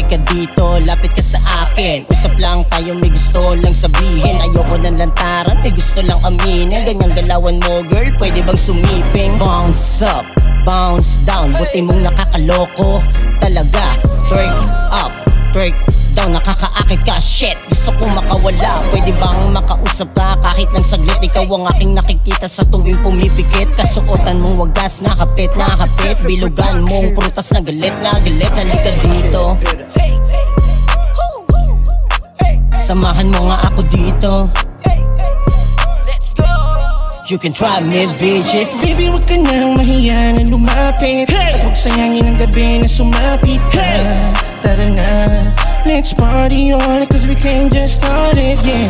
halika dito, lapit ka sa akin. Usap lang tayo, may gusto lang sabihin. Ayoko ng lantaran, may gusto lang aminin. Ganyang galawan mo girl, pwede bang sumiping? Bounce up, bounce down, buti mong nakakaloko talaga. Twerk up, twerk down, nakakaakit ka, shit, gusto ko makawala. Pwede bang makausap ka kahit lang saglit? Ikaw ang aking nakikita sa tuwing pumipikit. Kasuotan mong wagas, nakapit, nakapit. Bilugan mong prutas na galit, halika dito. Samahan mo nga ako dito. You can try me, bitches. Baby, wag ka nang mahiya na lumapit. At huwag sayangin ang gabi na sumapit ka. Tara na, let's party all cause we came just started, yeah.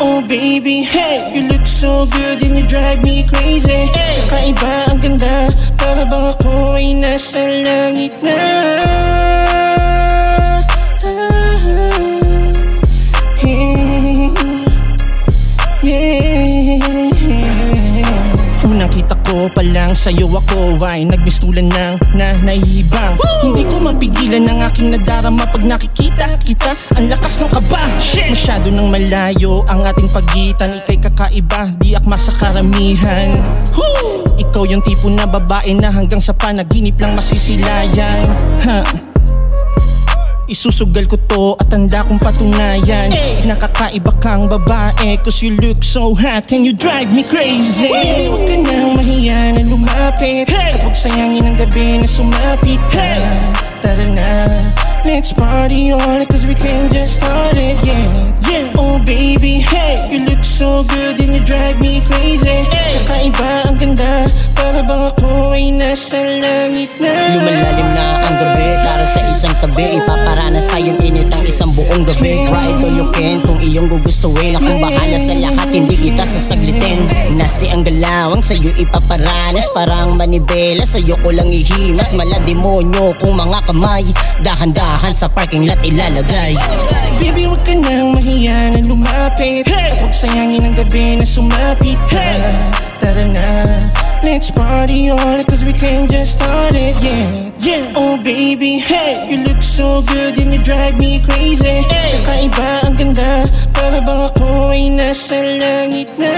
Oh baby, hey, you look so good and you drive me crazy. Kakaiba ang ganda, para bang ako ay nasa langit na. Unang kita ko pa lang sa'yo ako ay nagmistulan ng nanaibang. Hindi ko mapigilan ang aking nadarama pag nakikita kita. Ang lakas ng kaba, masyado nang malayo ang ating pagitan. Ika'y kakaiba, di akma sa karamihan. Ikaw yung tipo na babae na hanggang sa panaginip lang masisilayan. Isusugal ko to at tanda kong patunayan. Nakakaiba kang babae cause you look so hot and you drive me crazy. Huwag ka nang mahiya na lumapit. At huwag sayangin ang gabi na sumapit ka. Tara na, let's party all cause we came just started, yeah. Oh baby, hey, you look so good and you drive me crazy. Kakaiba ang ganda, para bang ako ay nasa langit na. Lumalalim na ang gabi, para sa isang tabi. Ipaparanas sa'yong init ang isang buong gabi. Try all you can kung iyong gugustuhin. Akong bahala sa lahat, hindi kita sasaglitin. Nasty ang galawang sa'yo ipaparanas. Parang manibela, sa'yo ko lang ihimas. Malademonyo kung mga kamay, dahan-dahan sa parking lot ilalagay. Baby, wag ka nang mahiya na lumapit. At huwag sayangin ang gabi na sumapit ka. Tara na, let's party all cause we came just started, yeah. Oh baby, hey, you look so good and you drive me crazy. Kakaiba ang ganda, para bang ako ay nasa langit na.